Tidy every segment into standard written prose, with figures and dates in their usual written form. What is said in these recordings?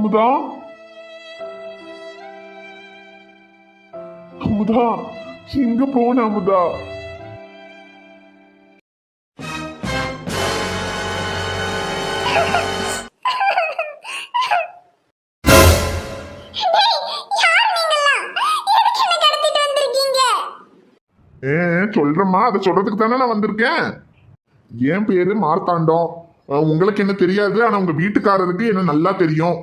அமுதா, அமுதா, எங்க போன அமுதா? ஏ சொல்றேம்மா, அதை சொல்றதுக்கு தானே நான் வந்திருக்கேன். என் பேரு மார்த்தாண்டம். உங்களுக்கு என்ன தெரியாது, ஆனா உங்க வீட்டுக்காரருக்கு என்ன நல்லா தெரியும்.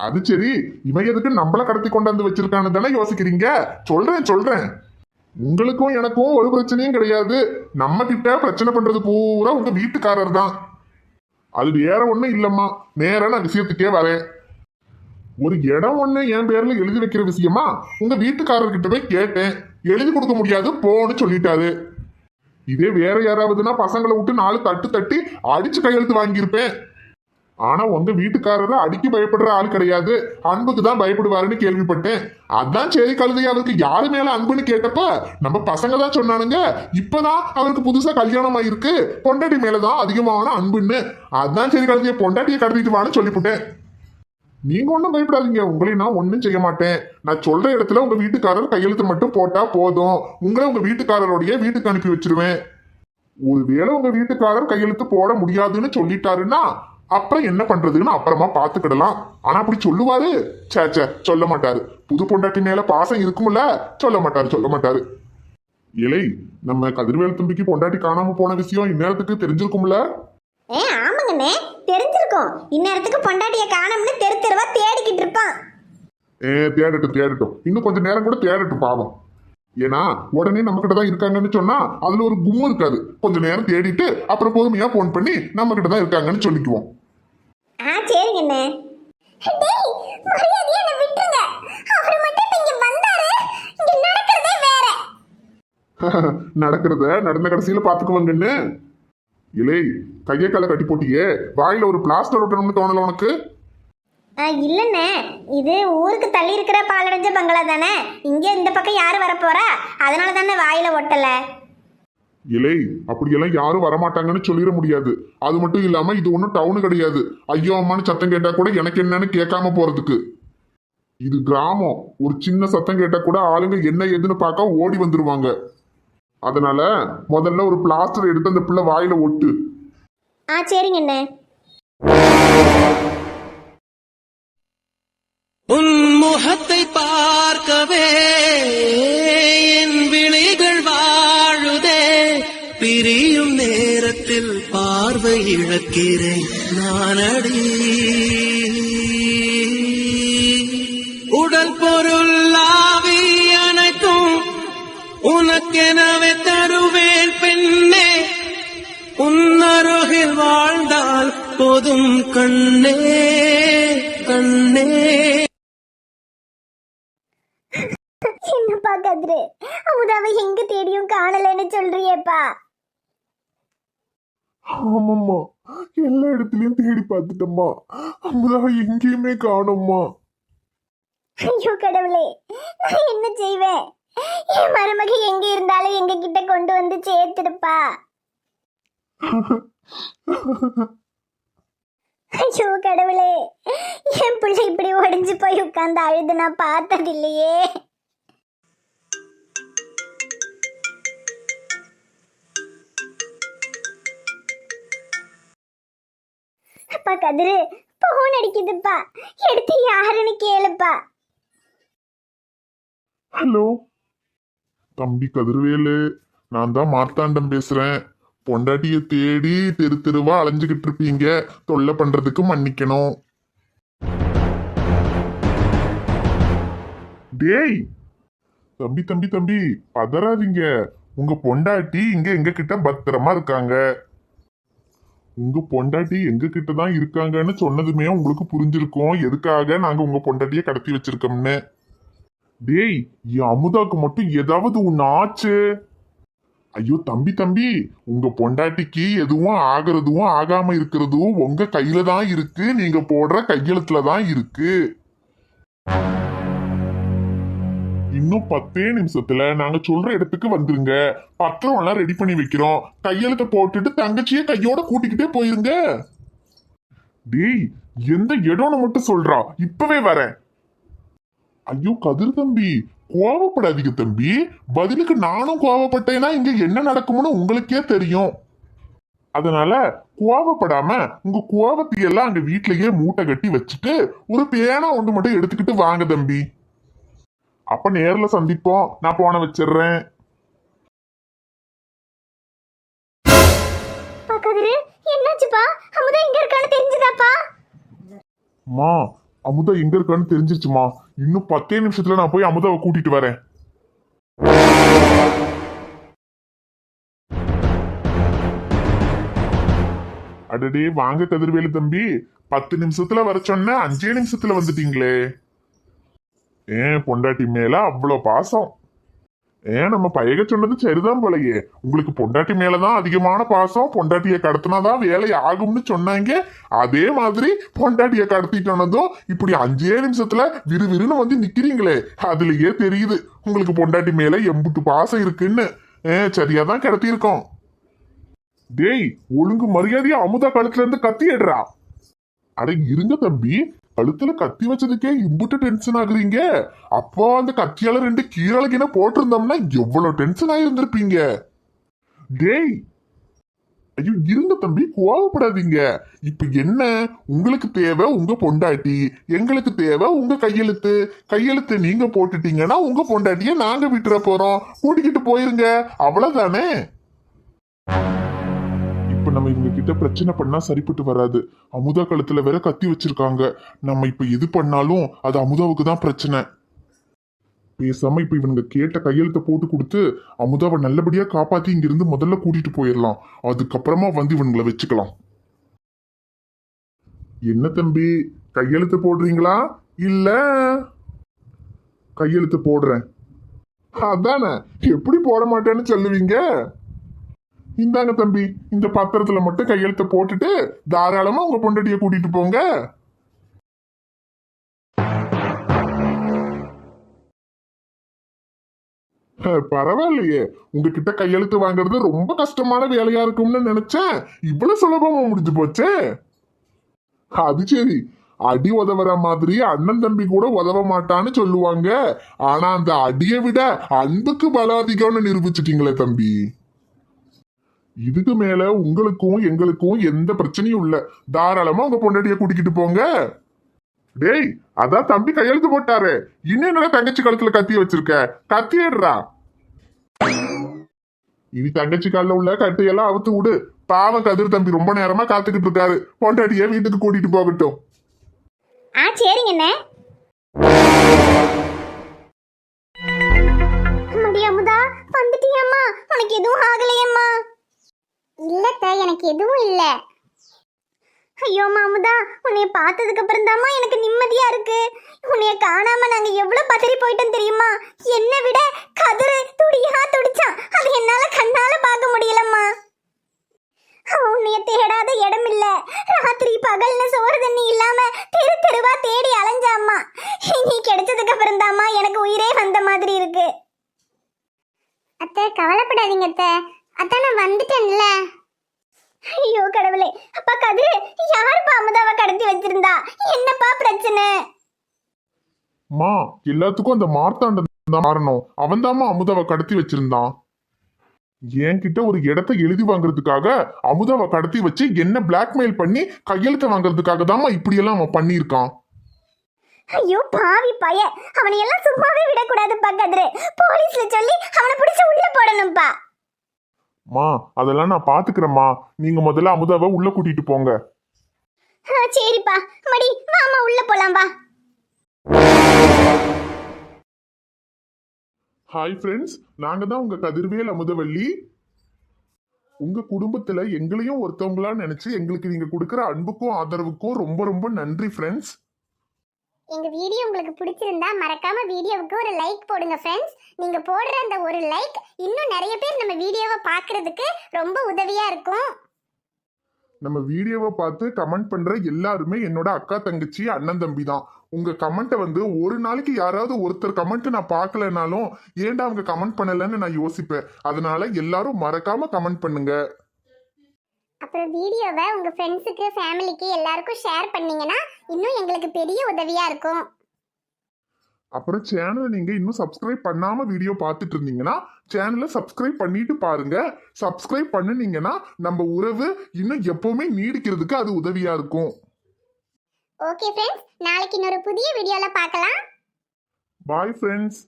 அது சரி, இவன் எதுக்கு நம்மள கடத்தி கொண்டாந்து வச்சிருக்கான்னு தானே யோசிக்கிறீங்க. சொல்றேன். உங்களுக்கும் எனக்கும் ஒரு பிரச்சனையும் கிடையாது. நம்ம கிட்ட பிரச்சனை பண்றது பூரா உங்க வீட்டுக்காரர் தான். அது வேற ஒண்ணும் இல்லம்மா. நேரா நான் விஷயத்துக்கே வரேன். ஒரு இடம் ஒண்ணு என் பேர்ல எழுதி வைக்கிற விஷயமா உங்க வீட்டுக்காரர்கிட்ட போய் கேட்டேன். எழுதி கொடுக்க முடியாது போன்னு சொல்லிட்டாரு. இதே வேற யாராவதுன்னா பசங்களை விட்டு 4 தட்டு தட்டி அடிச்சு கையெழுத்து வாங்கியிருப்பேன். ஆனா உங்க வீட்டுக்காரரை அடிக்க பயப்படுற ஆள் கிடையாது, அன்புக்கு தான் பயப்படுவாருன்னு கேள்விப்பட்டேன். அதான் சரி கழுதை, அவருக்கு யாரு மேல அன்புன்னு கேட்டப்ப நம்ம பசங்க தான் சொன்னானுங்க. இப்பதான் அவருக்கு புதுசா கல்யாணம் ஆயிருக்கு, பொண்டாட்டி மேலதான் அதிகமான அன்புன்னு. அதான் சரி கழுதைய பொண்டாட்டியை கடத்திட்டு வான்னு சொல்லிவிட்டேன். நீங்க ஒன்றும் பயப்படாதீங்க, உங்களையும் நான் ஒன்றும் செய்ய மாட்டேன். நான் சொல்ற இடத்துல உங்க வீட்டுக்காரர் கையெழுத்து மட்டும் போட்டா போதும். உங்களை உங்க வீட்டுக்காரருடைய வீட்டுக்கு அனுப்பி வச்சிருவேன். ஒருவேளை உங்க வீட்டுக்காரர் கையெழுத்து போட முடியாதுன்னு சொல்லிட்டாருன்னா அப்புறம் என்ன பண்றதுன்னு அப்புறமா பாத்துக்கிடலாம். ஆனா அப்படி சொல்லுவாரு? சே, சொல்ல மாட்டாரு. புது பொண்டாட்டி மேல பாசம் இருக்கும்ல, சொல்ல மாட்டாரு. இலை, நம்ம கதிர்வேல் தம்பிக்கு பொண்டாட்டி காணாம போன விஷயம் இந்நேரத்துக்கு தெரிஞ்சிருக்கும்ல? ஆமாங்கண்ணே, தெரிஞ்சிருக்கும். இந்நேரத்துக்கு பொண்டாட்டிய காணோம்னு தெரு தெருவா தேடிக்கிட்டு இருப்பான். தேடட்டும், இன்னும் கொஞ்சம் நேரம் கூட தேடட்டும் பாவம். ஏன்னா உடனே நம்ம கிட்ட தான் இருக்காங்கன்னு சொன்னா அதுல ஒரு கும்மு இருக்காது. கொஞ்ச நேரம் தேடிட்டு அப்புறம் பொறுமையா போன் பண்ணி நம்ம கிட்ட தான் இருக்காங்கன்னு சொல்லிக்குவோம். சரிங்கண்ணே. நடக்கிறத நடந்த கடைசியில பாத்துக்குவாங்கன்னு. இலை, கையை கால கட்டி போட்டியே, வாயில ஒரு பிளாஸ்டர் ஒட்டணும்னு தோணல உனக்கு? இல்லண்ணே, இது ஊருக்கு தள்ளி இருக்கிற பாலடைஞ்ச பங்களா தானே. இங்க இந்த பக்கம் யாரு வரப்போறா, அதனால தானே வாயில ஒட்டல. இலை, அப்படியெல்லாம் யாரும் வரமாட்டாங்கன்னு சொல்லிட முடியாது. அது மட்டும் இல்லாம இது ஒன்றும் டவுனு கிடையாது. ஐயோ அம்மானு சத்தம் கேட்டா கூட எனக்கு என்னன்னு கேட்காம போறதுக்கு. இது கிராமம். ஒரு சின்ன சத்தம் கேட்டா கூட ஆளுங்க என்ன ஏதுன்னு பார்க்க ஓடி வந்துருவாங்க. அதனால முதல்ல ஒரு பிளாஸ்டர் எடுத்து அந்த பிள்ளை வாயில ஒட்டு. சரிங்கண்ணே. உன் முகத்தை பார்க்கவே என் விழிகள் வாழுதே, பிரியும் நேரத்தில் பார்வை இழக்கிறேன் நானடி. உடல் பொருள் ஆவி அனைத்தும் உனக்கெனவே தருவேன் பெண்ணே, உன் அருகில் வாழ்ந்தால் போதும் கண்ணே கண்ணே. என்னப்பா கதிரு, அமுதாவை எங்க தேடியும் காணலன்னு சொல்றியேப்பா? ஆமாம்மா, எல்லா இடத்துலயும் தேடி பார்த்துட்டம்மா, அமுதாவை எங்கேயுமே காணோம்மா. ஐயோ கடவுளே, நான் என்ன செய்வேன்? என் மருமக எங்க இருந்தாலும் எங்க கிட்ட கொண்டு வந்து சேர்த்துடுப்பா. ஐயோ கடவுளே, என் பிள்ளை இப்படி ஒடிஞ்சு போய் உட்கார்ந்து அழுது நான் பார்த்தது இல்லையே. அப்பா கதிரு, போன் அடிக்குதுப்பா, எடுத்து யாருன்னு கேளுப்பா. ஹலோ தம்பி கதிர்வேலு, நான் தான் மார்த்தாண்டம் பேசுறேன். பொண்டாட்டிய தேடி தெரு தெருவா அலைஞ்சுகிட்டு இருப்பீங்க, தொல்லை பண்றதுக்கு மன்னிக்கணும். டேய் தம்பி பதறாதீங்க. உங்க பொண்டாட்டி இங்க எங்க கிட்ட பத்திரமா இருக்காங்க. உங்க பொண்டாட்டி எங்க கிட்ட தான் இருக்காங்கன்னு சொன்னதுமே உங்களுக்கு புரிஞ்சிருக்கும் எதுக்காக நாங்க உங்க பொண்டாட்டிய கடத்தி வச்சிருக்கோம்னு. டேய், என் அமுதாக்கு மட்டும் ஏதாவது ஒண்ணு ஆச்சு? ஐயோ தம்பி, உங்க பொண்டாட்டிக்கு எதுவும் ஆகுறதும் ஆகாம இருக்கிறதும் உங்க கையில தான் இருக்கு. நீங்க போடுற கையெழுத்துல தான் இருக்கு. இன்னும் 10 நிமிஷத்துல நாங்க சொல்ற இடத்துக்கு வந்துருங்க. பத்திரம் எல்லாம் ரெடி பண்ணி வைக்கிறோம். கையெழுத்த போட்டுட்டு தங்கச்சிய கையோட கூட்டிக்கிட்டே போயிருங்க. டேய், எந்த இடம்னு மட்டும் சொல்றா, இப்பவே வரேன். ஐயோ கதிர் தம்பி, கோவப்படாதீங்க தம்பி. பதிலுக்கு நானும் கோவப்பட்டேன்னா இங்க என்ன நடக்கும்னு உங்களுக்கே தெரியும். அதனால கோவப்படாம உங்க கோவத்தையெல்லாம் அங்க வீட்லயே மூட்டை கட்டி வச்சுட்டு ஒரு பேனா ஒன்று மட்டும் எடுத்துக்கிட்டு வாங்க தம்பி. அப்ப நேர்ல சந்திப்போம். நான் போன வச்சிடுறேன். கதிரு, என்னாச்சுப்பா? அமுதா எங்க இருக்கான்னு தெரிஞ்சுதாப்பா? மா, அமுதா எங்க இருக்கான்னு தெரிஞ்சிருச்சுமா. இன்னும் 10 நிமிஷத்துல நான் போய் அமுதாவை கூட்டிட்டு வரேன். அடடே வாங்க கதிர்வேலு தம்பி, 10 நிமிஷத்துல வர சொன்ன 5 நிமிஷத்துல வந்துட்டீங்களே. ஏன் பொண்டாட்டி மேல அவ்வளோ பாசம். நம்ம பையக சொன்னது சரிதான் போலயே. உங்களுக்கு பொண்டாட்டி மேலதான் அதிகமான பாசம். பொண்டாட்டிய கடத்தினாதான் வேலை ஆகும்னு சொன்னாங்க. அதே மாதிரி பொண்டாட்டிய கடத்திட்டோனதும் இப்படி 5 நிமிஷத்துல விறுவிறுன்னு வந்து நிக்கிறீங்களே, அதுலயே தெரியுது உங்களுக்கு பொண்டாட்டி மேல எம்புட்டு பாசம் இருக்குன்னு. சரியாதான் கடத்தியிருக்கோம். டேய், ஒழுங்கு மரியாதையா அமுதா கழுத்துல இருந்து கத்தி எடுறா. அட இருங்க தம்பி, கழுத்துல கத்தி வச்சதுக்கே இம்புட்டு டென்ஷன் ஆகுறீங்க. அப்போ அந்த கத்தியால 2 கீரலுக்கு போட்டிருந்தோம்னா எவ்வளவு டென்ஷன் ஆயிருந்திருப்பீங்க. டேய், ஐயோ இருங்க தம்பி, கோவப்படாதீங்க. இப்ப என்ன, உங்களுக்கு தேவை உங்க பொண்டாட்டி, எங்களுக்கு தேவை உங்க கையெழுத்து. கையெழுத்து நீங்க போட்டுட்டீங்கன்னா உங்க பொண்டாட்டிய நாங்க விட்டுற போறோம். கூட்டிக்கிட்டு போயிருங்க, அவ்வளவுதானே. இப்ப நம்ம இவங்க கிட்ட பிரச்சனை பண்ணா சரிப்பட்டு வராது. அமுதா கழுத்துல வேற கத்தி வச்சிருக்காங்க. நம்ம இப்ப எது பண்ணாலும் அது அமுதாவுக்கு தான் பிரச்சனை. பேசாம இப்ப இவங்க கேட்ட கையெழுத்தை போட்டு கொடுத்து அமுதாவை நல்லபடியா காப்பாத்தி இங்கிருந்து முதல்ல கூட்டிட்டு போயிடலாம். அதுக்கப்புறமா வந்து இவங்களை வச்சுக்கலாம். என்ன தம்பி, கையெழுத்து போடுறீங்களா? இல்ல கையெழுத்து போடுறேன் அதானே, எப்படி போட மாட்டேன்னு சொல்லுவீங்க? இந்தாங்க தம்பி, இந்த பத்திரத்துல மட்டும் கையெழுத்த போட்டுட்டு தாராளமா உங்க பொண்டாட்டிய கூட்டிட்டு போங்க. பரவாயில்லையே, உங்ககிட்ட கையெழுத்து வாங்குறது ரொம்ப கஷ்டமான வேலையா இருக்கும்னு நினைச்சேன். இவ்வளவு சுலபமா முடிஞ்சு போச்சே. அது சரி, அடி உதவுற மாதிரி அண்ணன் தம்பி கூட உதவ மாட்டான்னு சொல்லுவாங்க. ஆனா அந்த அடியை விட அன்புக்கு பலம் அதிகம்னு நிரூபிச்சிட்டீங்களே தம்பி. இதுக்கு மேல உங்களுக்கும் எங்களுக்கும் எந்த பிரச்சனையும் இல்ல. தாராளமா உங்க பொண்டாட்டிய கூட்டிக்கிட்டு போங்க. டேய், அதான் தம்பி கையெழுத்து போட்டாரு. இன்னும் என்னடா தங்கச்சி கழுத்துல கத்தி வச்சிருக்க? கத்தி எடுறா. இனி தங்கச்சி காலில் உள்ள கட்டையெல்லாம் அவுத்து விடு. பாவம் கதிர் தம்பி ரொம்ப நேரமா காத்துக்கிட்டு இருக்காரு. பொண்டாட்டிய வீட்டுக்கு கூட்டிட்டு போகட்டும். சரிங்கண்ணே. அமுதா வந்துட்டியாம்மா? உனக்கு எதுவும் ஆகலையம்மா? இல்லத்த, எனக்கு எதுவும் இல்ல. ஐயோ அமுதா, உன்னைய பார்த்ததுக்கு அப்புறம் தாம்மா எனக்கு நிம்மதியா இருக்கு. உன்னைய காணாம நாங்க எவ்வளவு பதறி போயிட்டோம் தெரியுமா? என்னை விட கதிரு துடியா துடிச்சான். அது என்னால கண்ணால பார்க்க முடியலம்மா. உன்னைய தேடாத இடம் இல்ல. ராத்திரி பகல்னு சோறு தண்ணி இல்லாம தெரு தெருவா தேடி அலைஞ்சாம்மா. நீ கிடைச்சதுக்கு அப்புறம் தாம்மா எனக்கு உயிரே வந்த மாதிரி இருக்கு. அத்தை கவலைப்படாதீங்க அத்தை, அதான் நான் வந்துட்டேன்ல. ஐயோ கடவுளே, அப்பா கதிரு யாருப்பா அமுதாவை கடத்தி வச்சிருந்தா? என்னப்பா பிரச்சனை? மா, எல்லாத்துக்கும் அந்த மார்த்தாண்டம் தான் காரணம். அவன் தாமா அமுதாவை கடத்தி வச்சிருந்தான். என்கிட்ட ஒரு இடத்த எழுதி வாங்குறதுக்காக அமுதாவை கடத்தி வச்சு என்ன பிளாக்மெயில் பண்ணி கையெழுத்த வாங்குறதுக்காக தாமா இப்படியெல்லாம் அவன் பண்ணியிருக்கான். ஐயோ பாவி பைய, அவனை எல்லாம் சும்மாவே விடக்கூடாதுப்பா கதிரு. போலீஸ்ல சொல்லி அவனை பிடிச்சு உள்ள போடணும்ப்பா. மா, அதெல்லாம் நான் பாத்துக்கிறேம்மா. நீங்க முதல்ல அமுதாவை உள்ள கூட்டிட்டு போங்க. சரிப்பா, மடி வாமா உள்ள போலாம் வா. ஹாய் ஃப்ரெண்ட்ஸ், நாங்க தான் உங்க கதிர்வேல் அமுதவள்ளி. உங்க குடும்பத்துல எங்களையும் ஒருத்தவங்களா நினைச்சு எங்களுக்கு நீங்க கொடுக்குற அன்புக்கும் ஆதரவுக்கும் ரொம்ப ரொம்ப நன்றி ஃப்ரெண்ட்ஸ். எங்க வீடியோ உங்களுக்கு பிடிச்சிருந்தா மறக்காம வீடியோவுக்கு ஒரு லைக் போடுங்க ஃப்ரெண்ட்ஸ். நீங்க போடுற அந்த ஒரு லைக் இன்னும் நிறைய பேர் நம்ம வீடியோவை பார்க்கிறதுக்கு ரொம்ப உதவியா இருக்கும். நம்ம வீடியோவை பார்த்து கமெண்ட் பண்ற எல்லாருமே என்னோட அக்கா தங்கச்சி அண்ணன் தம்பி தான். உங்க கமெண்ட்டை வந்து ஒரு நாளைக்கு யாராவது ஒருத்தர் கமெண்ட் நான் பார்க்கலனாலும் ஏன்டா அவங்க கமெண்ட் பண்ணலன்னு நான் யோசிப்பேன். அதனால எல்லாரும் மறக்காம கமெண்ட் பண்ணுங்க. அப்புறம் வீடியோவை உங்க ஃப்ரெண்ட்ஸுக்கு ஃபேமிலிக்கு எல்லாருக்கும் ஷேர் பண்ணீங்கன்னா இன்னும் எங்களுக்கு பெரிய உதவியா இருக்கும். அப்புறம் சேனலை நீங்க இன்னும் சப்ஸ்கிரைப் பண்ணாம வீடியோ பார்த்துட்டு இருந்தீங்கன்னா சேனலை சப்ஸ்கிரைப் பண்ணிட்டு பாருங்க. சப்ஸ்கிரைப் பண்ணுனீங்கன்னா நம்ம உறவு இன்னும் எப்பவுமே நீடிக்கிறதுக்கு அது உதவியா இருக்கும். ஓகே ஃப்ரெண்ட்ஸ், நாளைக்கு இன்னொரு புதிய வீடியோல பார்க்கலாம். Bye friends.